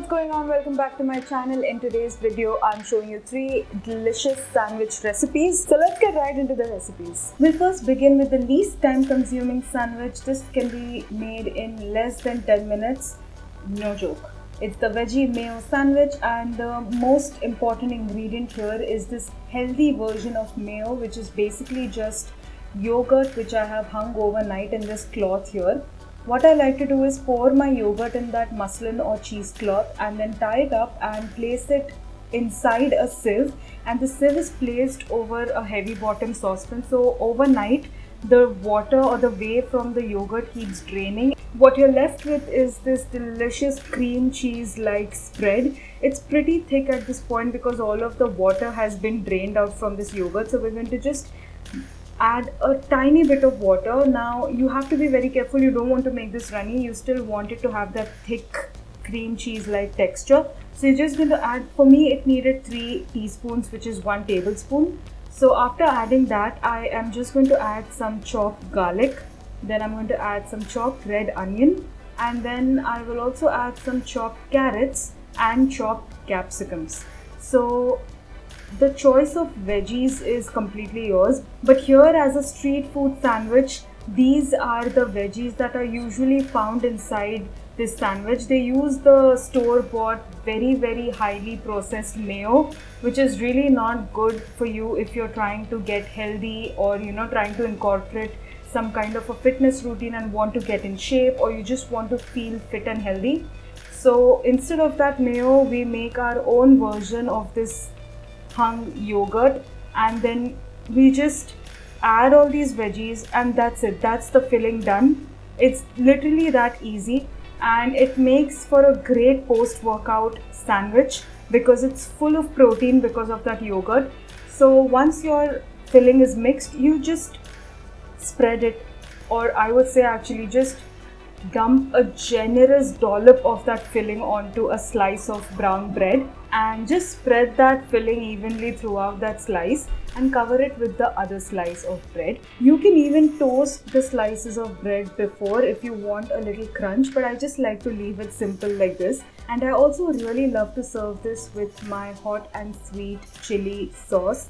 going on? Welcome back to my channel. In today's video, I'm showing you 3 delicious sandwich recipes. So let's get right into the recipes. We'll first begin with the least time consuming sandwich. This can be made in less than 10 minutes. No joke. It's the veggie mayo sandwich, and the most important ingredient here is this healthy version of mayo, which is basically just yogurt which I have hung overnight in this cloth here. What I like to do is pour my yogurt in that muslin or cheesecloth and then tie it up and place it inside a sieve, and the sieve is placed over a heavy bottom saucepan. So overnight the water or the whey from the yogurt keeps draining. What you're left with is this delicious cream cheese like spread. It's pretty thick at this point because all of the water has been drained out from this yogurt. So we're going to just add a tiny bit of water. Now you have to be very careful. You don't want to make this runny. You still want it to have that thick cream cheese like texture. So you're just going to add, for me it needed 3 teaspoons, which is 1 tablespoon. So after adding that, I am just going to add some chopped garlic. Then I'm going to add some chopped red onion, and then I will also add some chopped carrots and chopped capsicums. So the choice of veggies is completely yours, but here as a street food sandwich, these are the veggies that are usually found inside this sandwich. They use the store-bought very highly processed mayo, which is really not good for you if you're trying to get healthy, or trying to incorporate some kind of a fitness routine and want to get in shape, or you just want to feel fit and healthy. So instead of that mayo, we make our own version of this hung yogurt, and then we just add all these veggies, and that's it. That's the filling done. It's literally that easy, and it makes for a great post-workout sandwich because it's full of protein because of that yogurt. So once your filling is mixed, you just spread it, or I would say actually just dump a generous dollop of that filling onto a slice of brown bread, and just spread that filling evenly throughout that slice and cover it with the other slice of bread. You can even toast the slices of bread before if you want a little crunch, but I just like to leave it simple like this. And I also really love to serve this with my hot and sweet chili sauce.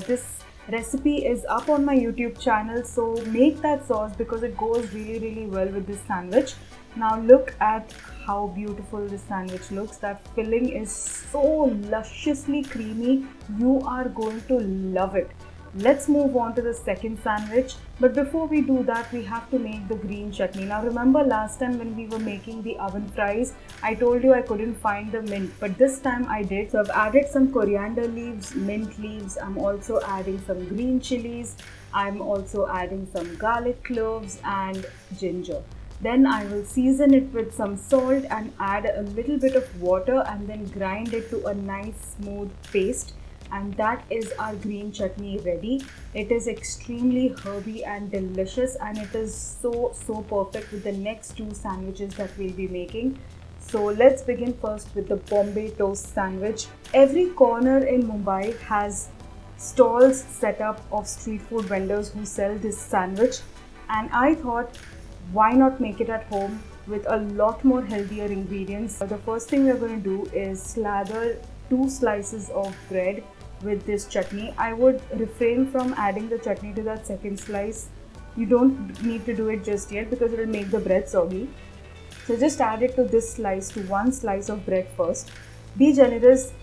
This recipe is up on my YouTube channel, so make that sauce because it goes really well with this sandwich. Now look at how beautiful this sandwich looks. That filling is so lusciously creamy. You are going to love it. Let's move on to the second sandwich, but before we do that, we have to make the green chutney. Now remember last time when we were making the oven fries, I told you I couldn't find the mint, but this time I did. So I've added some coriander leaves, mint leaves. I'm also adding some green chilies. I'm also adding some garlic cloves and ginger. Then I will season it with some salt and add a little bit of water, and then grind it to a nice smooth paste. And that is our green chutney ready. It is extremely herby and delicious, and it is so perfect with the next 2 sandwiches that we'll be making. So let's begin first with the Bombay toast sandwich. Every corner in Mumbai has stalls set up of street food vendors who sell this sandwich, and I thought, why not make it at home with a lot more healthier ingredients. The first thing we're going to do is slather 2 slices of bread with this chutney. I would refrain from adding the chutney to that second slice. You don't need to do it just yet because it will make the bread soggy. So just add it to this slice, to 1 slice of bread first. Be generous,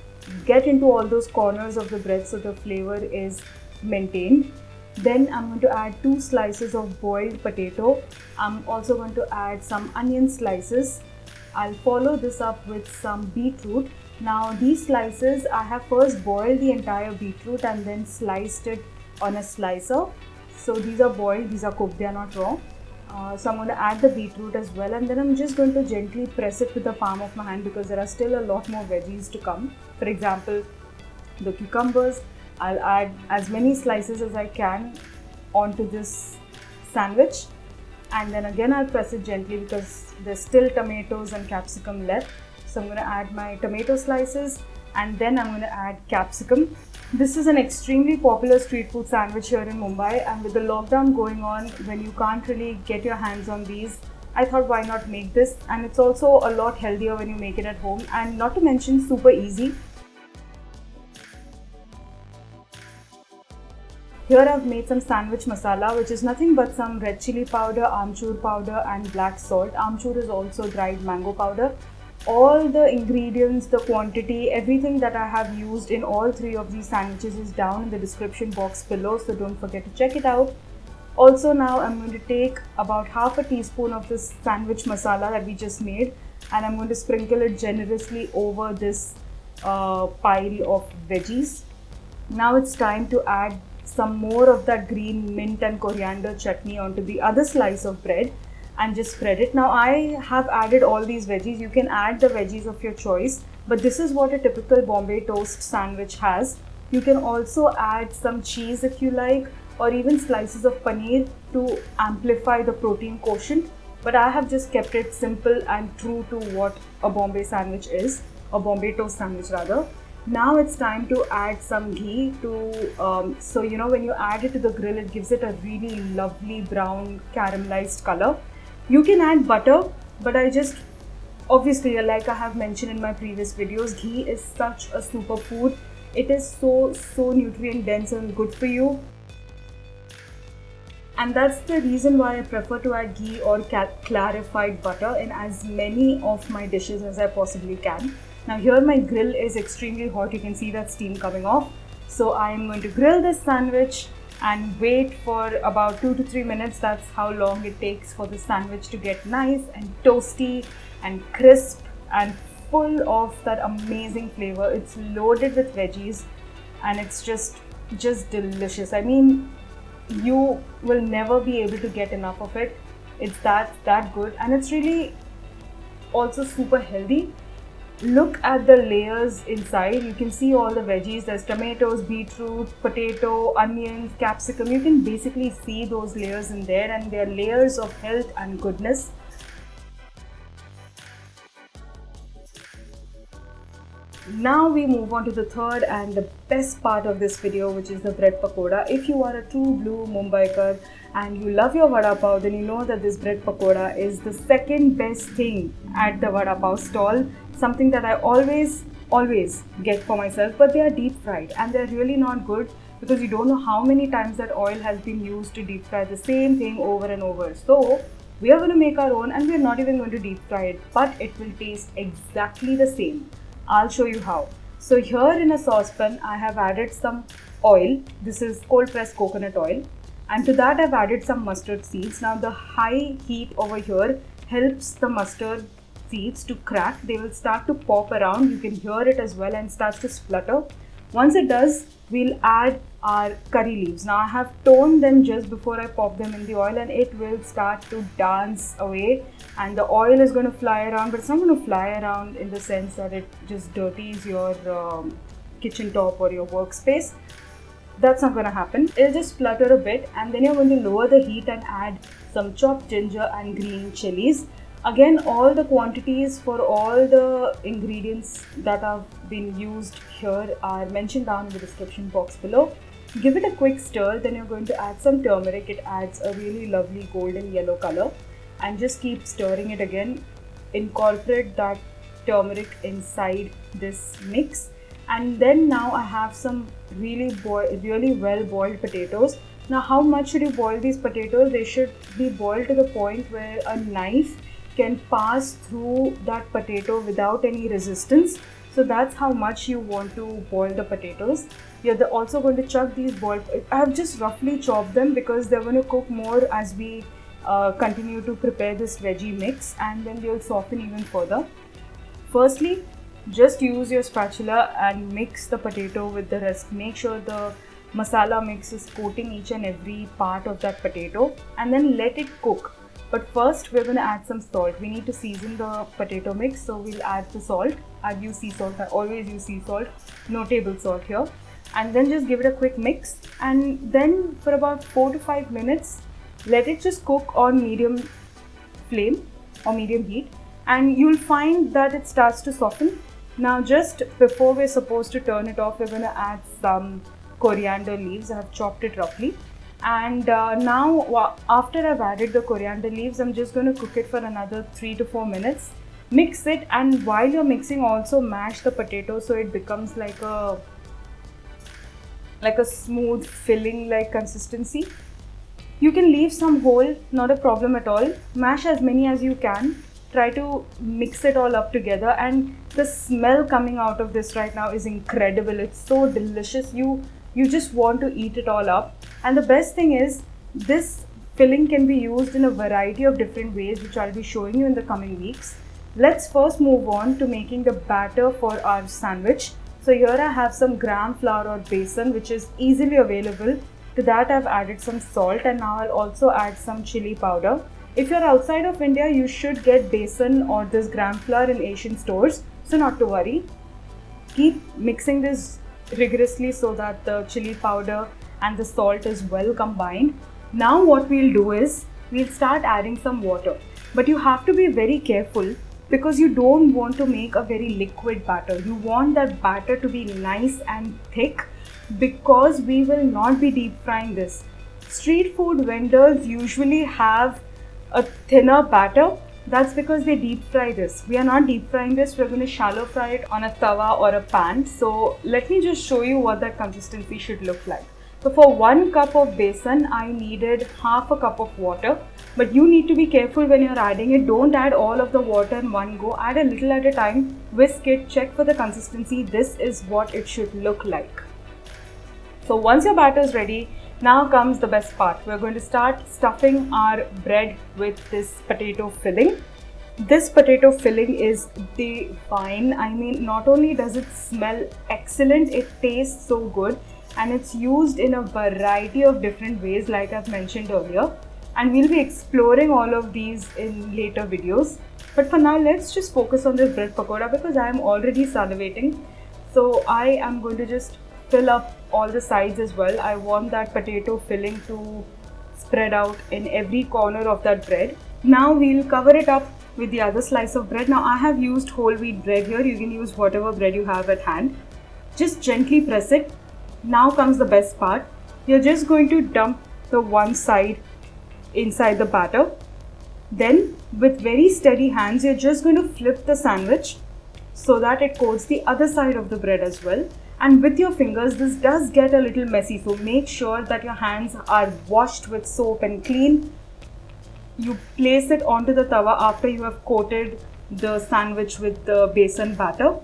get into all those corners of the bread so the flavor is maintained. Then I'm going to add 2 slices of boiled potato. I'm also going to add some onion slices. I'll follow this up with some beetroot. Now these slices, I have first boiled the entire beetroot and then sliced it on a slicer. So these are boiled, these are cooked, they are not raw. So I'm going to add the beetroot as well, and then I'm just going to gently press it with the palm of my hand because there are still a lot more veggies to come. For example, the cucumbers. I'll add as many slices as I can onto this sandwich, and then again I'll press it gently because there's still tomatoes and capsicum left. So I'm going to add my tomato slices, and then I'm going to add capsicum. This is an extremely popular street food sandwich here in Mumbai, and with the lockdown going on, when you can't really get your hands on these, I thought why not make this, and it's also a lot healthier when you make it at home, and not to mention super easy. Here I've made some sandwich masala, which is nothing but some red chili powder, amchur powder and black salt. Amchur is also dried mango powder. All the ingredients, the quantity, everything that I have used in all three of these sandwiches is down in the description box below, so don't forget to check it out. Also now I'm going to take about half a teaspoon of this sandwich masala that we just made, and I'm going to sprinkle it generously over this pile of veggies. Now it's time to add some more of that green mint and coriander chutney onto the other slice of bread and just spread it. Now I have added all these veggies. You can add the veggies of your choice, but this is what a typical Bombay toast sandwich has. You can also add some cheese if you like, or even slices of paneer to amplify the protein quotient, but I have just kept it simple and true to what a Bombay sandwich is, a Bombay toast sandwich rather. Now it's time to add some ghee to, so you know, when you add it to the grill, it gives it a really lovely brown caramelized color. You can add butter, but I just, obviously, like I have mentioned in my previous videos, ghee is such a superfood. It is so nutrient dense and good for you. And that's the reason why I prefer to add ghee or clarified butter in as many of my dishes as I possibly can. Now here my grill is extremely hot, you can see that steam coming off. So I am going to grill this sandwich and wait for about 2 to 3 minutes. That's how long it takes for the sandwich to get nice and toasty and crisp and full of that amazing flavor. It's loaded with veggies and it's just delicious. I mean, you will never be able to get enough of it. It's that good, and it's really also super healthy. Look at the layers inside. You can see all the veggies. There's tomatoes, beetroot, potato, onions, capsicum. You can basically see those layers in there, and they're layers of health and goodness. Now we move on to the third and the best part of this video, which is the bread pakoda. If you are a true blue Mumbaikar and you love your vada pav, then you know that this bread pakoda is the second best thing at the vada pav stall. Something that I always get for myself, but they are deep fried and they're really not good because you don't know how many times that oil has been used to deep fry the same thing over and over. So we are going to make our own, and we're not even going to deep fry it, but it will taste exactly the same. I'll show you how. So here in a saucepan, I have added some oil. This is cold pressed coconut oil. And to that I've added some mustard seeds. Now the high heat over here helps the mustard seeds to crack. They will start to pop around. You can hear it as well and starts to splutter. Once it does, we'll add our curry leaves. Now I have toned them just before I pop them in the oil, and it will start to dance away, and the oil is going to fly around, but it's not going to fly around in the sense that it just dirties your kitchen top or your workspace. That's not going to happen. It'll just splutter a bit, and then you're going to lower the heat and add some chopped ginger and green chilies. Again, all the quantities for all the ingredients that have been used here are mentioned down in the description box below. Give it a quick stir, then you're going to add some turmeric. It adds a really lovely golden yellow color, and just keep stirring it again. Incorporate that turmeric inside this mix, and then now I have some really well boiled potatoes. Now how much should you boil these potatoes? They should be boiled to the point where a knife can pass through that potato without any resistance. So that's how much you want to boil the potatoes. You're also going to chuck these boiled. I have just roughly chopped them because they're going to cook more as we continue to prepare this veggie mix, and then they'll soften even further. Firstly, just use your spatula and mix the potato with the rest. Make sure the masala mix is coating each and every part of that potato, and then let it cook. But first we're going to add some salt. We need to season the potato mix, so we'll add the salt. I've used sea salt. I always use sea salt, no table salt here. And then just give it a quick mix, and then for about 4 to 5 minutes let it just cook on medium flame or medium heat, and you'll find that it starts to soften. Now just before we're supposed to turn it off, we're going to add some coriander leaves. I have chopped it roughly, And now after I've added the coriander leaves, I'm just going to cook it for another 3 to 4 minutes. Mix it, and while you're mixing, also mash the potato so it becomes like a smooth filling like consistency. You can leave some whole, not a problem at all. Mash as many as you can. Try to mix it all up together, and the smell coming out of this right now is incredible. It's so delicious. You just want to eat it all up. And the best thing is, this filling can be used in a variety of different ways, which I'll be showing you in the coming weeks. Let's first move on to making the batter for our sandwich. So here I have some gram flour or besan, which is easily available. To that I've added some salt, and now I'll also add some chili powder. If you're outside of India, you should get besan or this gram flour in Asian stores, so not to worry. Keep mixing this rigorously so that the chili powder and the salt is well combined. Now what we'll do is, we'll start adding some water. But you have to be very careful, because you don't want to make a very liquid batter. You want that batter to be nice and thick, because we will not be deep frying this. Street food vendors usually have a thinner batter. That's because they deep fry this. We are not deep frying this, we're going to shallow fry it on a tawa or a pan. So let me just show you what that consistency should look like. So for 1 cup of besan, I needed half a cup of water. But you need to be careful when you're adding it. Don't add all of the water in one go. Add a little at a time. Whisk it, check for the consistency. This is what it should look like. So once your batter is ready, now comes the best part. We're going to start stuffing our bread with this potato filling. This potato filling is divine. I mean, not only does it smell excellent, it tastes so good. And it's used in a variety of different ways, like I've mentioned earlier. And we'll be exploring all of these in later videos. But for now, let's just focus on this bread pakoda, because I am already salivating. So I am going to just fill up all the sides as well. I want that potato filling to spread out in every corner of that bread. Now we'll cover it up with the other slice of bread. Now I have used whole wheat bread here. You can use whatever bread you have at hand. Just gently press it. Now comes the best part. You're just going to dump the one side inside the batter. Then with very steady hands, you're just going to flip the sandwich so that it coats the other side of the bread as well. And with your fingers, this does get a little messy, so make sure that your hands are washed with soap and clean. You place it onto the tawa after you have coated the sandwich with the besan batter.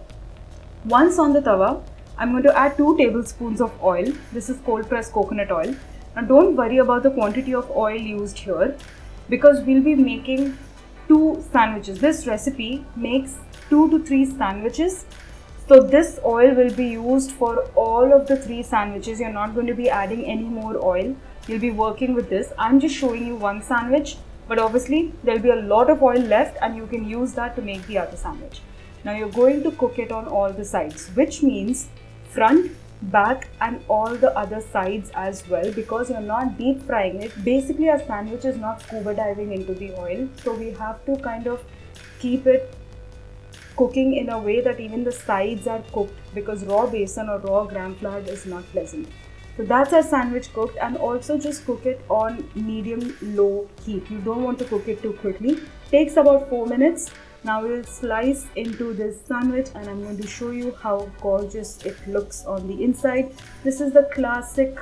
Once on the tawa, I'm going to add 2 tablespoons of oil. This is cold pressed coconut oil. Now don't worry about the quantity of oil used here, because we'll be making 2 sandwiches. This recipe makes 2 to 3 sandwiches. So this oil will be used for all of the 3 sandwiches. You're not going to be adding any more oil. You'll be working with this. I'm just showing you one sandwich, but obviously there'll be a lot of oil left, and you can use that to make the other sandwich. Now you're going to cook it on all the sides, which means front, back and all the other sides as well, because you're not deep frying it. Basically our sandwich is not scuba diving into the oil, so we have to kind of keep it cooking in a way that even the sides are cooked, because raw besan or raw gram flour is not pleasant. So that's our sandwich cooked, and also just cook it on medium low heat. You don't want to cook it too quickly. Takes about 4 minutes. Now we'll slice into this sandwich, and I'm going to show you how gorgeous it looks on the inside. This is the classic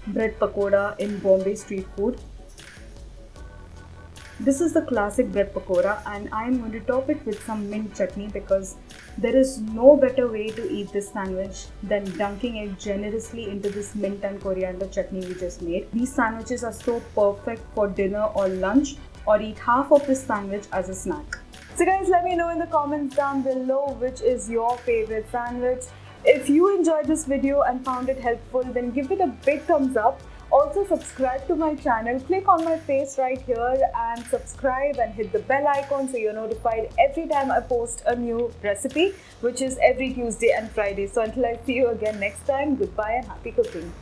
bread pakoda in Bombay street food. This is the classic bread pakoda, and I'm going to top it with some mint chutney, because there is no better way to eat this sandwich than dunking it generously into this mint and coriander chutney we just made. These sandwiches are so perfect for dinner or lunch, or eat half of this sandwich as a snack. So guys, let me know in the comments down below which is your favorite sandwich. If you enjoyed this video and found it helpful, then give it a big thumbs up. Also subscribe to my channel. Click on my face right here and subscribe, and hit the bell icon so you're notified every time I post a new recipe, which is every Tuesday and Friday. So until I see you again next time, goodbye and happy cooking.